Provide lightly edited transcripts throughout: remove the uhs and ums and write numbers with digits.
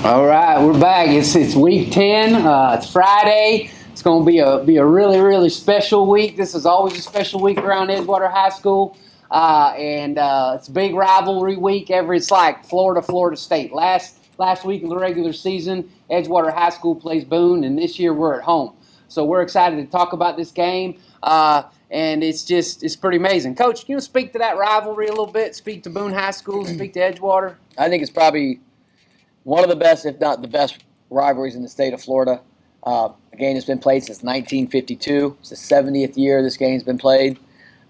All right, we're back. It's week 10. It's Friday. It's going to be a really special week. This is always a special week around Edgewater High School, and it's a big rivalry week. It's like Florida State. Last week of the regular season, Edgewater High School plays Boone, and this year we're at home. So we're excited to talk about this game, and it's pretty amazing. Coach, can you speak to that rivalry a little bit? Speak to Boone High School. Speak to Edgewater. I think it's probably one of the best, if not the best, rivalries in the state of Florida. A game that's been played since 1952. It's the 70th year this game's been played.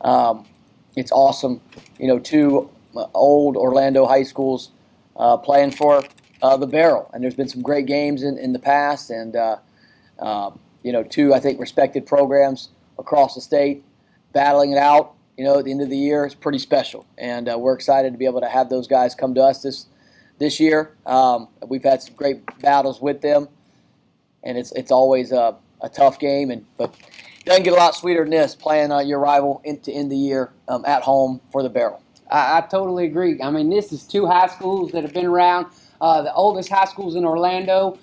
It's awesome. You know, two old Orlando high schools playing for the Barrel. And there's been some great games in the past. And, two, I think, respected programs across the state battling it out, at the end of the year is pretty special. And we're excited to be able to have those guys come to us this year. We've had some great battles with them, and it's always a tough game. But it doesn't get a lot sweeter than this, playing your rival to end the year at home for the Barrel. I totally agree. I mean, this is two high schools that have been around. The oldest high schools in Orlando,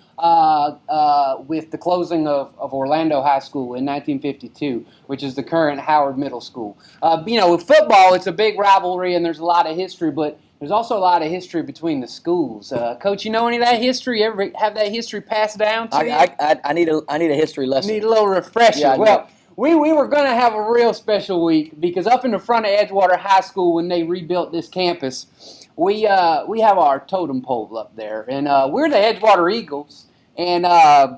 with the closing of Orlando High School in 1952, which is the current Howard Middle School. With football, it's a big rivalry, and there's a lot of history, but there's also a lot of history between the schools. Coach, you know any of that history? You ever have that history passed down to you? I need a history lesson. Need a little refresher. Yeah, well, we were going to have a real special week because up in the front of Edgewater High School when they rebuilt this campus, we have our totem pole up there, and we're the Edgewater Eagles, and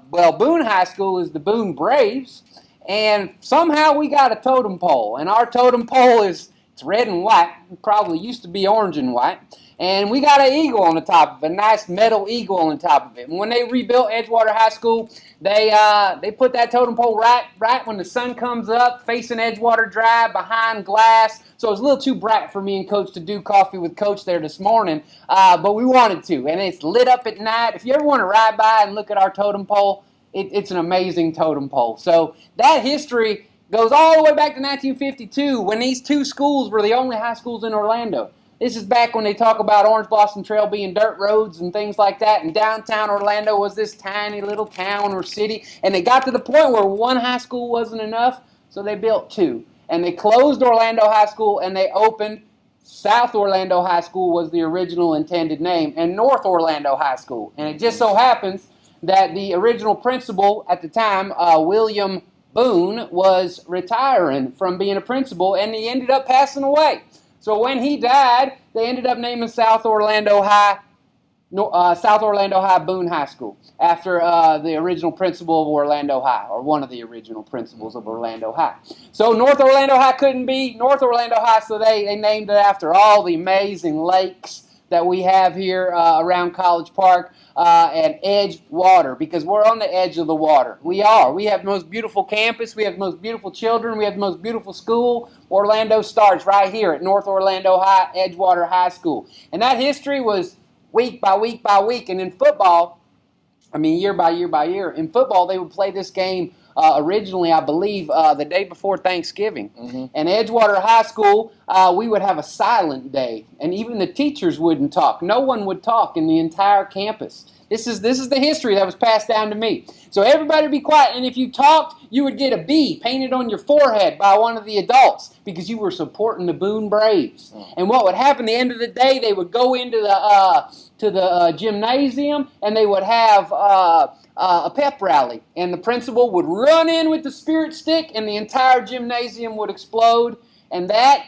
Boone High School is the Boone Braves, and somehow we got a totem pole, and our totem pole it's red and white. It probably used to be orange and white. And we got an eagle on the top of it, a nice metal eagle on the top of it. And when they rebuilt Edgewater High School, they put that totem pole right when the sun comes up, facing Edgewater Drive, behind glass. So it was a little too bright for me and Coach to do coffee with Coach there this morning, but we wanted to. And it's lit up at night. If you ever want to ride by and look at our totem pole, it's an amazing totem pole. So that history goes all the way back to 1952 when these two schools were the only high schools in Orlando. This is back when they talk about Orange Blossom Trail being dirt roads and things like that, and downtown Orlando was this tiny little town or city, and they got to the point where one high school wasn't enough, so they built two. And they closed Orlando High School, and they opened South Orlando High School was the original intended name, and North Orlando High School. And it just so happens that the original principal at the time, William Boone, was retiring from being a principal, and he ended up passing away. So when he died, they ended up naming South Orlando High Boone High School after the original principal of Orlando High, or one of the original principals of Orlando High. So North Orlando High couldn't be North Orlando High, so they named it after all the amazing lakes that we have here around College Park and Edgewater, because we're on the edge of the water. We are. We have the most beautiful campus. We have the most beautiful children. We have the most beautiful school. Orlando starts right here at North Orlando High, Edgewater High School. And that history was week by week by week. And in football, year by year by year, in football they would play this game originally, I believe, the day before Thanksgiving. Mm-hmm. And Edgewater High School, we would have a silent day, and even the teachers wouldn't talk. No one would talk in the entire campus. This is the history that was passed down to me. So everybody would be quiet, and if you talked, you would get a B painted on your forehead by one of the adults because you were supporting the Boone Braves. Mm. And what would happen at the end of the day, they would go into the gymnasium, and they would have a pep rally, and the principal would run in with the spirit stick, and the entire gymnasium would explode, and that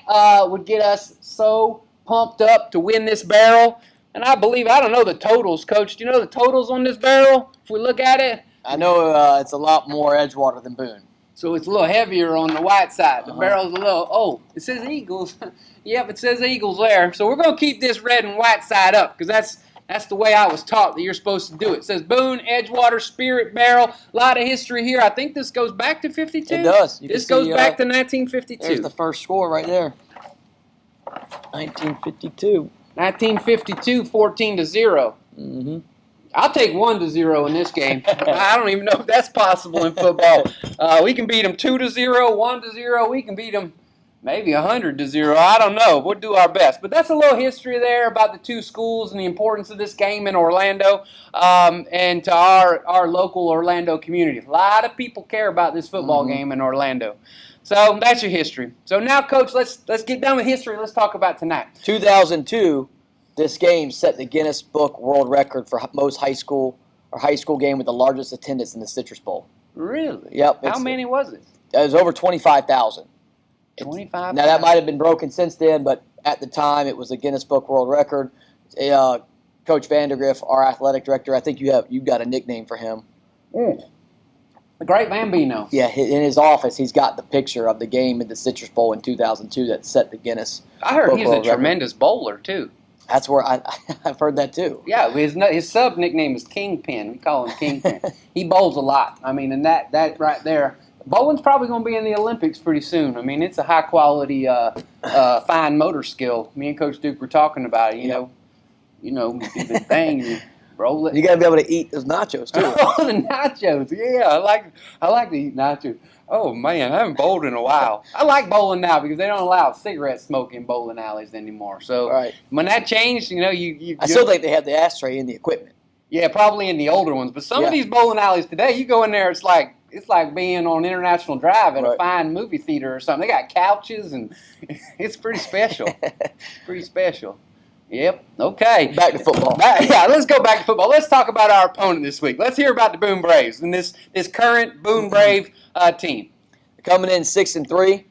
would get us so pumped up to win this barrel. And I don't know the totals, Coach. Do you know the totals on this barrel? If we look at it, I know it's a lot more Edgewater than Boone. So it's a little heavier on the white side. The barrel's a little, it says Eagles. Yep, it says Eagles there. So we're going to keep this red and white side up because that's the way I was taught that you're supposed to do it. It says Boone, Edgewater, Spirit Barrel. A lot of history here. I think this goes back to 52. It does. This goes back to 1952. There's the first score right there. 1952. 1952, 14-0. Mm-hmm. I'll take 1-0 in this game. I don't even know if that's possible in football. We can beat them 2-0, 1-0. We can beat them Maybe 100-0. I don't know. We'll do our best. But that's a little history there about the two schools and the importance of this game in Orlando, and to our local Orlando community. A lot of people care about this football game in Orlando. So that's your history. So now, Coach, let's get done with history. Let's talk about tonight. 2002, this game set the Guinness Book World Record for most high school game with the largest attendance in the Citrus Bowl. Really? Yep. How many was it? It was over 25,000. 25. Now that might have been broken since then, but at the time it was a Guinness Book World Record. Coach Vandergriff, our athletic director, I think you got a nickname for him. The Great Bambino. Yeah, in his office, he's got the picture of the game in the Citrus Bowl in 2002 that set the Guinness. I heard Book he's a World tremendous bowler too. That's where I've heard that too. Yeah, his sub nickname is Kingpin. We call him Kingpin. He bowls a lot. I mean, and that right there. Bowling's probably going to be in the Olympics pretty soon. I mean, it's a high quality, fine motor skill. Me and Coach Duke were talking about it. You know, the thing, you roll it. You got to be able to eat those nachos too. Oh, the nachos. Yeah, I like to eat nachos. Oh man, I haven't bowled in a while. I like bowling now because they don't allow cigarette smoke in bowling alleys anymore. So when that changed, I still think they have the ashtray in the equipment. Yeah, probably in the older ones. But some of these bowling alleys today, you go in there, it's like being on International Drive at a fine movie theater or something. They got couches, and it's pretty special. Pretty special. Yep. Okay. Back to football. Let's go back to football. Let's talk about our opponent this week. Let's hear about the Boone Braves and this current Boone Brave team. Coming in 6-3.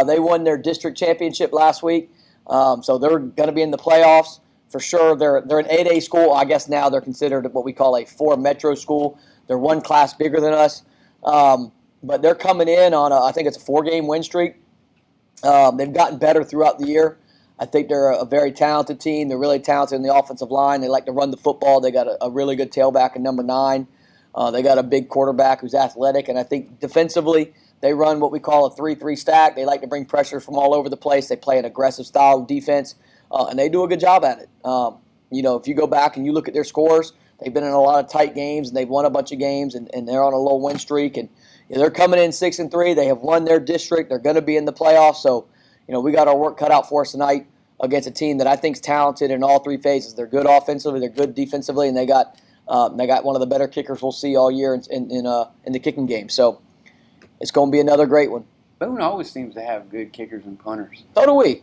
They won their district championship last week, so they're going to be in the playoffs for sure. They're an 8A school. I guess now they're considered what we call a 4 metro school. They're one class bigger than us. But they're coming in on I think it's a 4-game win streak. They've gotten better throughout the year. I think they're a very talented team. They're really talented in the offensive line. They like to run the football. They got a really good tailback in number 9. They got a big quarterback who's athletic. And I think defensively, they run what we call a 3-3 stack. They like to bring pressure from all over the place. They play an aggressive style of defense, and they do a good job at it. If you go back and you look at their scores, they've been in a lot of tight games, and they've won a bunch of games, and they're on a low win streak. And they're coming in 6-3. They have won their district. They're going to be in the playoffs. So, we got our work cut out for us tonight against a team that I think is talented in all 3 phases. They're good offensively, they're good defensively, and they got one of the better kickers we'll see all year in the kicking game. So it's going to be another great one. Boone always seems to have good kickers and punters. So do we.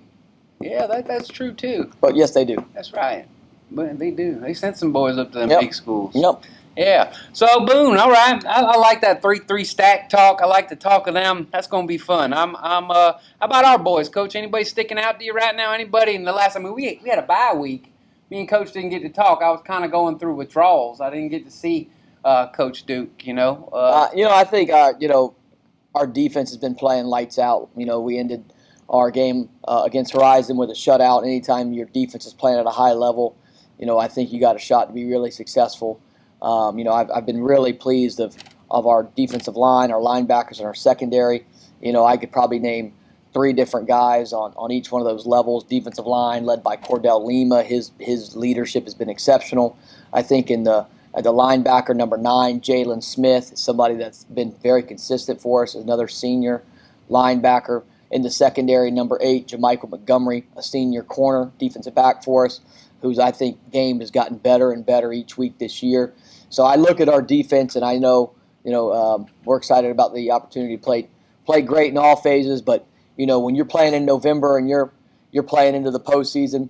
Yeah, that's true too. But yes, they do. That's right. But they do. They sent some boys up to them big schools. Yep. Yeah. So Boone, all right. I like that 3-3 stack talk. I like to talk of them. That's going to be fun. How about our boys, Coach? Anybody sticking out to you right now? Anybody in the last? I mean, we had a bye week. Me and Coach didn't get to talk. I was kind of going through withdrawals. I didn't get to see Coach Duke. I think our defense has been playing lights out. We ended our game against Horizon with a shutout. Anytime your defense is playing at a high level, I think you got a shot to be really successful. I've been really pleased of our defensive line, our linebackers, and our secondary. I could probably name 3 different guys on each one of those levels. Defensive line led by Cordell Lima. His leadership has been exceptional. I think at the linebacker, number 9, Jalen Smith, is somebody that's been very consistent for us, another senior linebacker. In the secondary, number 8, Jamichael Montgomery, a senior corner, defensive back for us, whose I think game has gotten better and better each week this year. So I look at our defense, and I know, we're excited about the opportunity to play great in all phases. But when you're playing in November and you're playing into the postseason,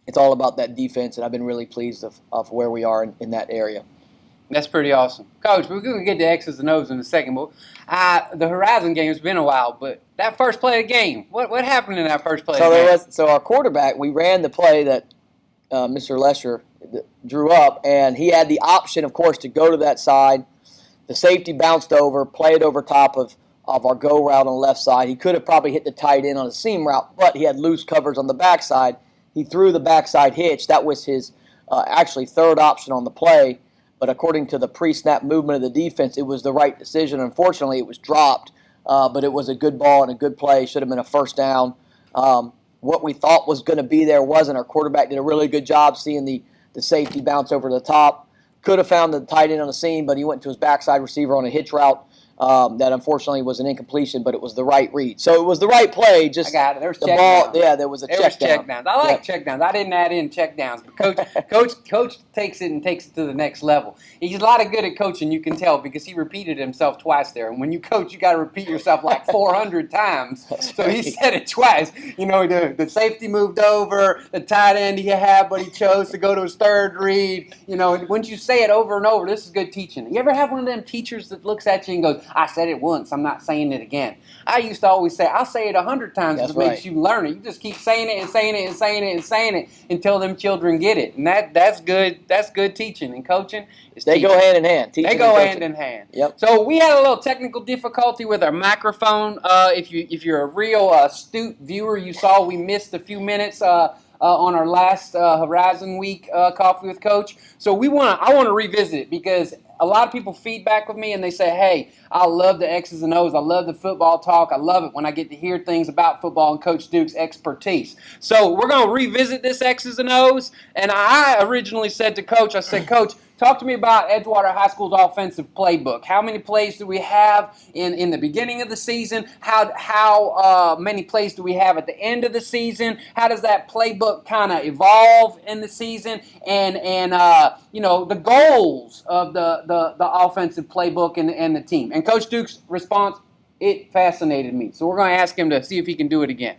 it's all about that defense. And I've been really pleased of where we are in that area. That's pretty awesome, Coach. We're going to get to X's and O's in a second. But the Horizon game has been a while, but that first play of the game, what happened in that first play? So our quarterback, we ran the play that Mr. Lesher drew up, and he had the option, of course, to go to that side. The safety bounced over, played over top of our go route on the left side. He could have probably hit the tight end on a seam route, but he had loose covers on the backside. He threw the backside hitch. That was his actually third option on the play, but according to the pre-snap movement of the defense, it was the right decision. Unfortunately, it was dropped, but it was a good ball and a good play. Should have been a first down. What we thought was going to be there wasn't. Our quarterback did a really good job seeing the safety bounce over the top. Could have found the tight end on the seam, but he went to his backside receiver on a hitch route. that unfortunately was an incompletion, but it was the right read. So it was the right play. Just I got it. There's the check ball. downs. Yeah, there was a check down. I like check downs. I didn't add in check downs, but coach takes it to the next level. He's a lot of good at coaching. You can tell because he repeated himself twice there. And when you coach, you got to repeat yourself like 400 times. So right. He said it twice. The safety moved over, the tight end he had, but he chose to go to his third read. Once you say it over and over, this is good teaching. You ever have one of them teachers that looks at you and goes, "I said it once. I'm not saying it again." I used to always say, "I'll say it 100 times if it makes you learn it." You just keep saying it and saying it and saying it and saying it until them children get it. And that's good. That's good teaching and coaching. They go hand in hand. They go hand in hand. Yep. So we had a little technical difficulty with our microphone. If you're a real astute viewer, you saw we missed a few minutes on our last Horizon Week Coffee with Coach. So I want to revisit it because a lot of people feedback with me and they say, "Hey, I love the X's and O's. I love the football talk. I love it when I get to hear things about football and Coach Duke's expertise." So we're going to revisit this X's and O's. And I originally said to Coach, I said, "Coach, talk to me about Edgewater High School's offensive playbook. How many plays do we have in the beginning of the season? How many plays do we have at the end of the season? How does that playbook kind of evolve in the season? And the goals of the offensive playbook and the team." And Coach Duke's response, it fascinated me. So we're going to ask him to see if he can do it again.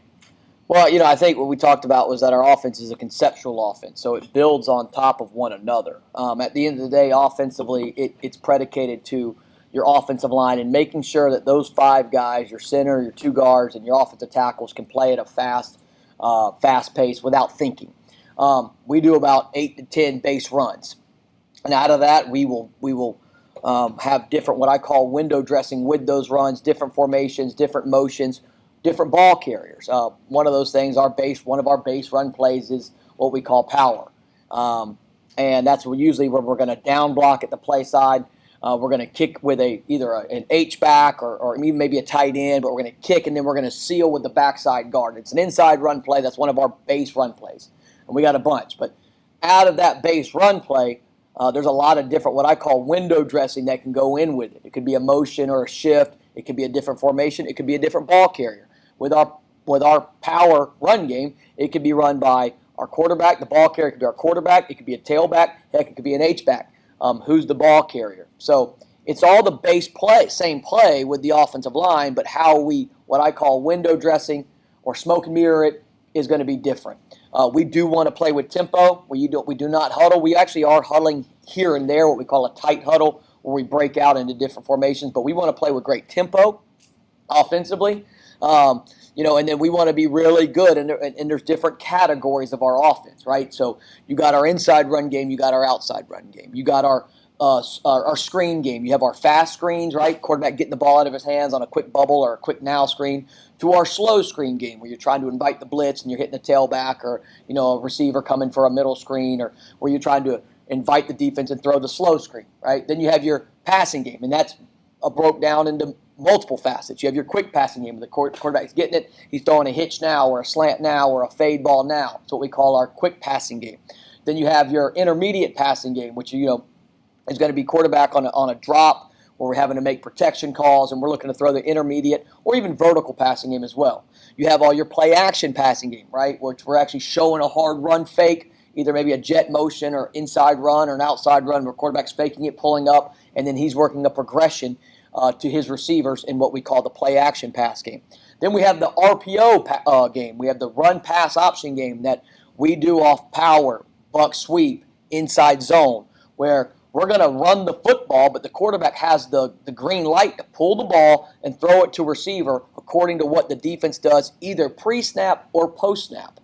Well, I think what we talked about was that our offense is a conceptual offense, so it builds on top of one another. At the end of the day, offensively, it's predicated to your offensive line and making sure that those 5 guys, your center, your 2 guards, and your offensive tackles can play at a fast pace without thinking. We do about 8 to 10 base runs, and out of that, we will have different, what I call window dressing with those runs, different formations, different motions, different ball carriers. One of those things, one of our base run plays is what we call power. And that's usually where we're going to down block at the play side. We're going to kick with either an H-back or even maybe a tight end, but we're going to kick and then we're going to seal with the backside guard. It's an inside run play. That's one of our base run plays. And we got a bunch. But out of that base run play, there's a lot of different, what I call window dressing that can go in with it. It could be a motion or a shift. It could be a different formation. It could be a different ball carrier. With our power run game, it could be run by our quarterback. The ball carrier could be our quarterback. It could be a tailback. Heck, it could be an H-back. Who's the ball carrier? So it's all the base play, same play with the offensive line, but how we, what I call window dressing or smoke and mirror it, is going to be different. We do want to play with tempo. We do not huddle. We actually are huddling here and there, what we call a tight huddle, where we break out into different formations, but we want to play with great tempo offensively. And then we want to be really good, and there's different categories of our offense, right? So you got our inside run game, you got our outside run game, you got our screen game. You have our fast screens, right? Quarterback getting the ball out of his hands on a quick bubble or a quick now screen, to our slow screen game where you're trying to invite the blitz and you're hitting the tailback or a receiver coming for a middle screen, or where you're trying to invite the defense and throw the slow screen, right? Then you have your passing game, and that's broke down into multiple facets. You have your quick passing game. The quarterback's getting it. He's throwing a hitch now or a slant now or a fade ball now. That's what we call our quick passing game. Then you have your intermediate passing game, which is going to be quarterback on a drop where we're having to make protection calls and we're looking to throw the intermediate or even vertical passing game as well. You have all your play action passing game, right, which we're actually showing a hard run fake, either maybe a jet motion or inside run or an outside run where quarterback's faking it, pulling up, and then he's working a progression to his receivers in what we call the play action pass game. Then we have the RPO game. We have the run pass option game that we do off power, buck sweep, inside zone, where we're going to run the football, but the quarterback has the green light to pull the ball and throw it to receiver according to what the defense does, either pre-snap or post-snap.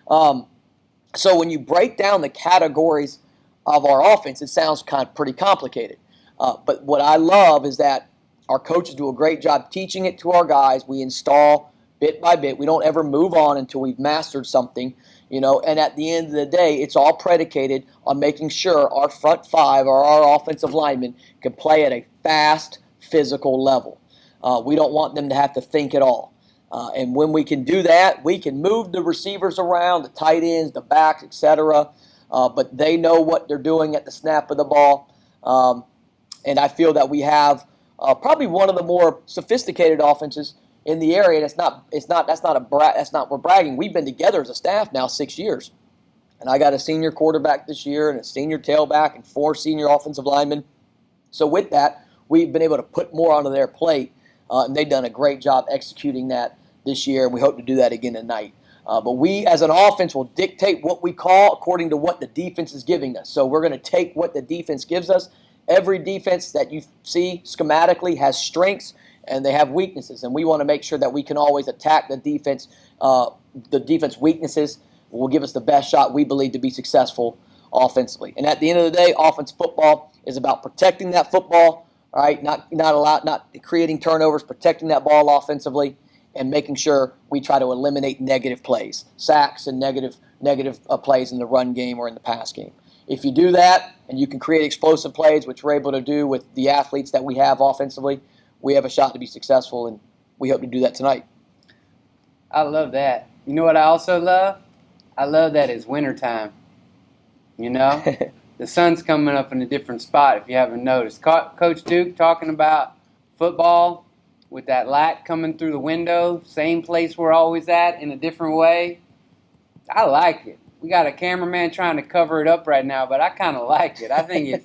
So when you break down the categories of our offense, it sounds pretty complicated. But what I love is that our coaches do a great job teaching it to our guys. We install bit by bit. We don't ever move on until we've mastered something, and at the end of the day, it's all predicated on making sure our front 5 or our offensive linemen can play at a fast, physical level. We don't want them to have to think at all. And when we can do that, we can move the receivers around, the tight ends, the backs, etc. But they know what they're doing at the snap of the ball. And I feel that we have probably one of the more sophisticated offenses in the area. And we're bragging. We've been together as a staff now 6 years. And I got a senior quarterback this year and a senior tailback and 4 senior offensive linemen. So with that, we've been able to put more onto their plate, and they've done a great job executing that this year, and we hope to do that again tonight. But we, as an offense, will dictate what we call according to what the defense is giving us. So we're going to take what the defense gives us. Every defense that you see schematically has strengths, and they have weaknesses, and we want to make sure that we can always attack the defense weaknesses will give us the best shot we believe to be successful offensively. And at the end of the day, offense football is about protecting that football, right? Not creating turnovers, protecting that ball offensively, and making sure we try to eliminate negative plays, sacks and negative plays in the run game or in the pass game. If you do that and you can create explosive plays, which we're able to do with the athletes that we have offensively, we have a shot to be successful, and we hope to do that tonight. I love that. You know what I also love? I love that it's wintertime. You know? The sun's coming up in a different spot, if you haven't noticed. Coach Duke talking about football with that light coming through the window, same place we're always at in a different way. I like it. We got a cameraman trying to cover it up right now, but I kind of like it. I think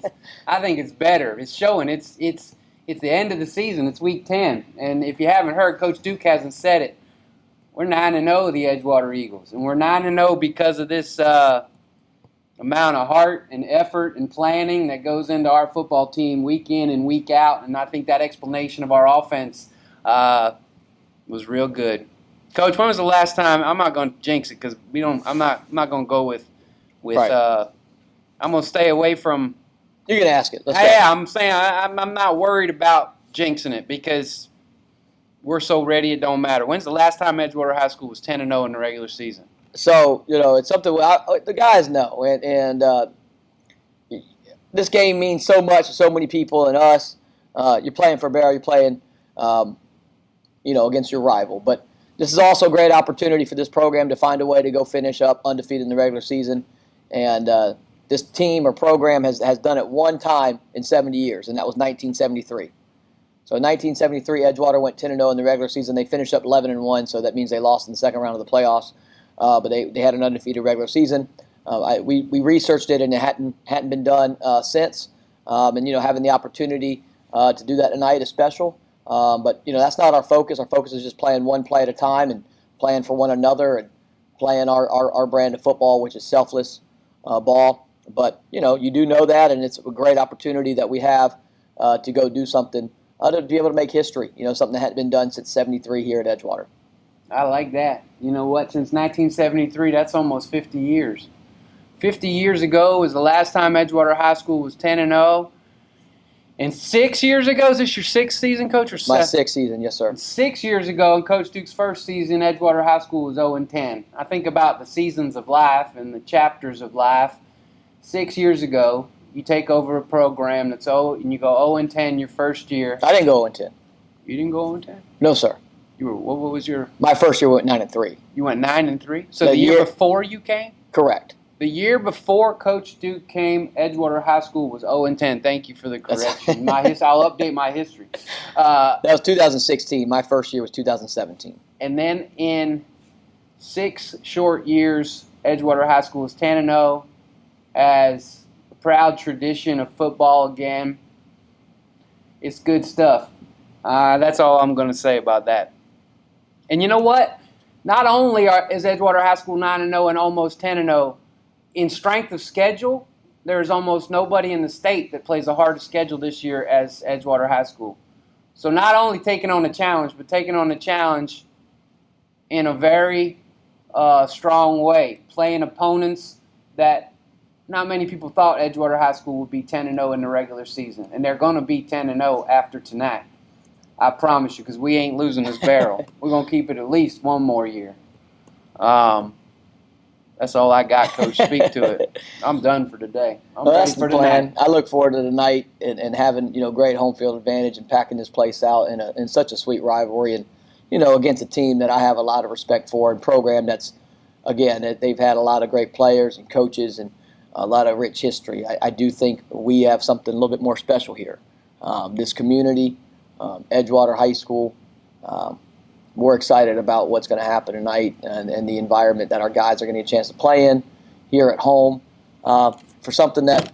it's better. It's showing. It's the end of the season. It's week 10, and if you haven't heard, Coach Duke hasn't said it. We're 9-0, the Edgewater Eagles, and we're 9-0 because of this amount of heart and effort and planning that goes into our football team week in and week out. And I think that explanation of our offense was real good. Coach, when was the last time? I'm not going to jinx it because I'm not going to go with. Right. I'm going to stay away from. You're going to ask it. Yeah, I'm saying I'm not worried about jinxing it because we're so ready it don't matter. When's the last time Edgewater High School was 10-0 in the regular season? So, it's something the guys know. And this game means so much to so many people and us. You're playing for Barrow. You're playing, against your rival. But this is also a great opportunity for this program to find a way to go finish up undefeated in the regular season. And this team or program has done it one time in 70 years, and that was 1973. So in 1973, Edgewater went 10-0 in the regular season. They finished up 11-1, so that means they lost in the second round of the playoffs. But they had an undefeated regular season. We researched it, and it hadn't been done since. And having the opportunity to do that tonight is special. But that's not our focus. Our focus is just playing one play at a time and playing for one another and playing our brand of football, which is selfless ball. But you do know that, and it's a great opportunity that we have to go do something to be able to make history. Something that hadn't been done since '73 here at Edgewater. I like that. You know what? Since 1973, that's almost 50 years. 50 years ago was the last time Edgewater High School was 10-0. And 6 years ago, is this your sixth season, Coach? Or My sixth season, yes, sir. 6 years ago, in Coach Duke's first season, Edgewater High School was 0-10. I think about the seasons of life and the chapters of life. 6 years ago, you take over a program and you go 0-10 your first year. I didn't go 0-10. You didn't go 0-10? No, sir. What was your? My first year went 9-3. You went 9-3. So the year before you came? Correct. The year before Coach Duke came, Edgewater High School was 0-10. Thank you for the correction. I'll update my history. That was 2016. My first year was 2017. And then in 6 short years, Edgewater High School was 10-0 as a proud tradition of football again. It's good stuff. That's all I'm going to say about that. And you know what? Not only is Edgewater High School 9-0 and almost 10-0, in strength of schedule, there's almost nobody in the state that plays a harder schedule this year as Edgewater High School. So not only taking on a challenge, but taking on a challenge in a very strong way, playing opponents that not many people thought Edgewater High School would be 10-0 in the regular season. And they're going to be 10-0 after tonight. I promise you, because we ain't losing this barrel. We're going to keep it at least one more year. That's all I got, Coach. Speak to it. I'm done for today. That's the plan. I look forward to tonight and having great home field advantage and packing this place out in such a sweet rivalry and against a team that I have a lot of respect for and program that's they've had a lot of great players and coaches and a lot of rich history. I do think we have something a little bit more special here. This community Edgewater High School. We're excited about what's going to happen tonight and the environment that our guys are going to get a chance to play in here at home for something that,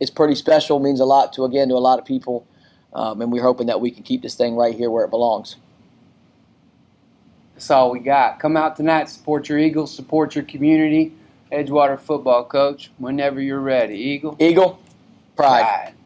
is pretty special, means a lot to a lot of people. And we're hoping that we can keep this thing right here where it belongs. That's all we got. Come out tonight, support your Eagles, support your community. Edgewater football coach, whenever you're ready. Eagle? Eagle, pride. Pride.